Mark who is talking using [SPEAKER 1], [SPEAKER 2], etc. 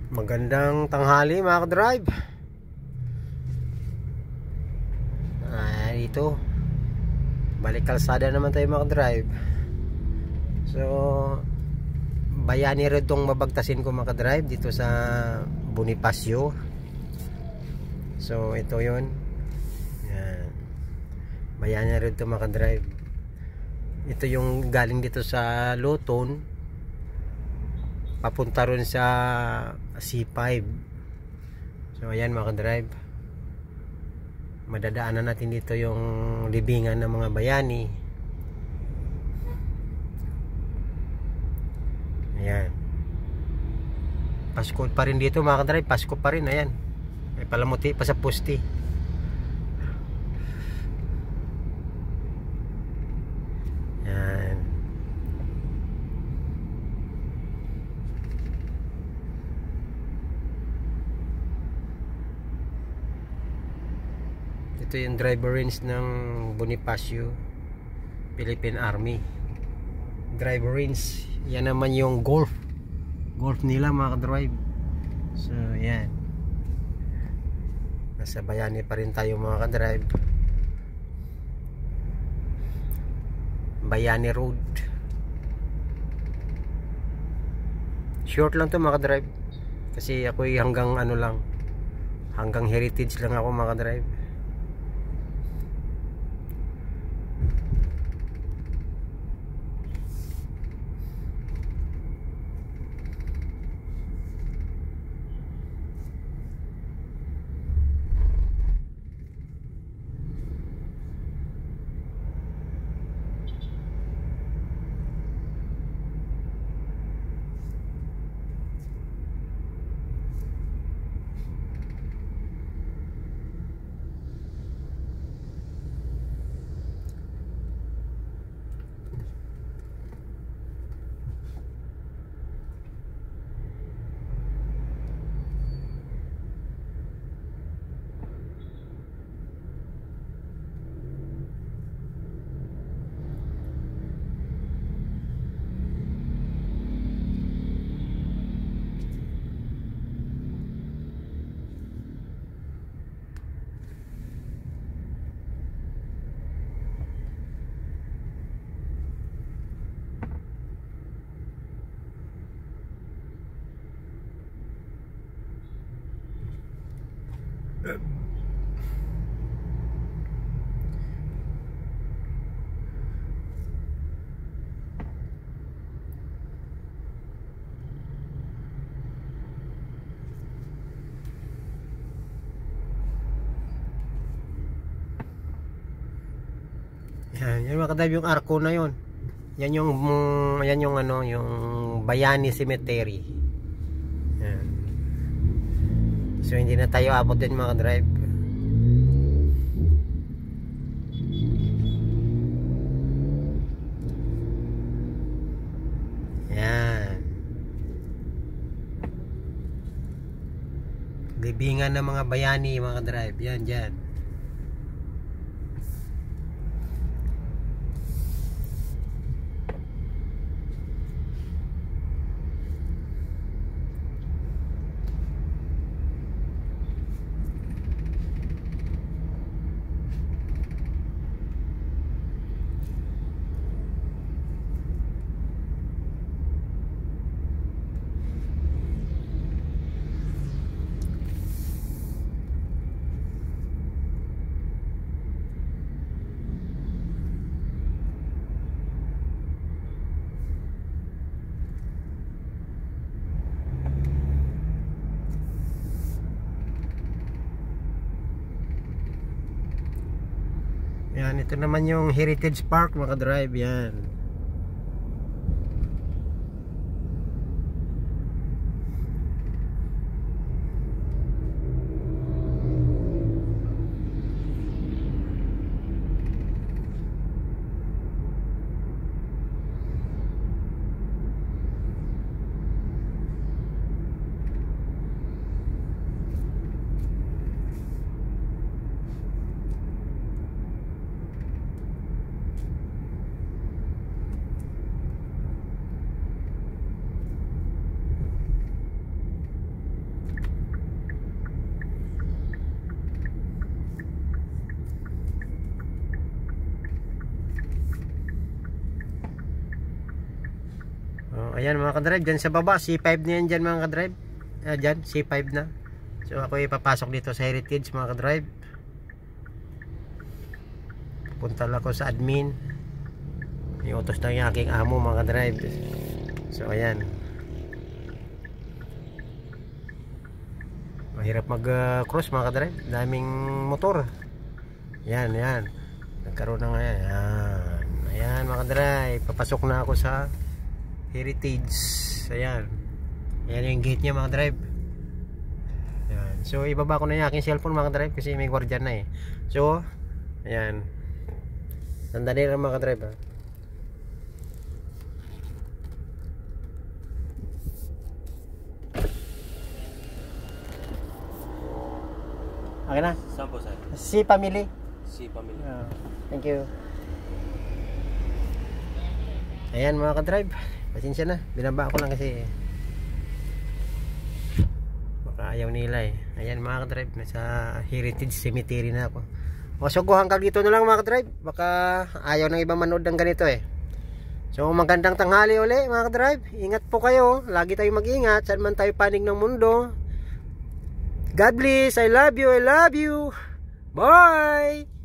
[SPEAKER 1] Magandang tanghali mga ka-drive. Dito balik kalsada naman tayo mga ka-drive. So Bayani Road tong mabagtasin ko mga ka-drive dito sa Bonifacio. So ito yun. Yan. Bayani Road to mga ka-drive. Ito yung galing dito sa Luton papunta ron sa C5. So ayan mga ka-drive, madadaanan natin dito yung libingan ng mga bayani. Ayan, Pasko pa rin dito mga ka-drive, Pasko pa rin. Ayan, may palamuti pa sa pusti. Ayan. Ito yung driver range ng Bonifacio Philippine Army. Driver range. Yan naman yung golf nila mga ka-drive. So yan, nasa Bayani pa rin tayo mga ka-drive. Bayani Road. Short lang to mga ka-drive, kasi ako hanggang ano lang, hanggang Heritage lang ako mga ka-drive. Yan mga ka-drive, yung arko na yun. Yan yung ano, yung Bayani Cemetery. Yan. So hindi na tayo abot din mga ka-drive. Yan, libingan ng mga bayani mga ka-drive. Yan dyan. Yan, ito naman yung Heritage Park mga ka-drive. Yan. Ayan mga kadrive, dyan sa baba C5 na yan dyan mga kadrive. Dyan C5 na. So ako ipapasok dito sa Heritage mga kadrive. Punta lang ako sa admin. Iutos na yung aking amo mga kadrive. So ayan. Mahirap mag cross mga kadrive. Daming motor. Ayan, ayan. Nagkaroon na nga yan. Ayan mga kadrive. Papasok na ako sa Heritage. Ayan. Ayan yung gate niya mga drive. Ayan. So ibaba ko na yung aking cellphone mga drive kasi may guardian na eh. So ayan. Sandali lang mga drive ha. Okay na?
[SPEAKER 2] Saan po sir?
[SPEAKER 1] Si family.
[SPEAKER 2] Si family.
[SPEAKER 1] Thank you. Ayan mga ka-drive. Pasensya na. Binaba ko lang kasi baka ayaw nila eh. Ayan mga ka-drive. Nasa Heritage Cemetery na ako. O so hanggang dito na lang mga ka-drive. Baka ayaw ng ibang manood ng ganito eh. So magandang tanghali uli mga ka-drive. Ingat po kayo. Lagi tayong mag-ingat. Saan man tayo panig ng mundo. God bless. I love you. I love you. Bye.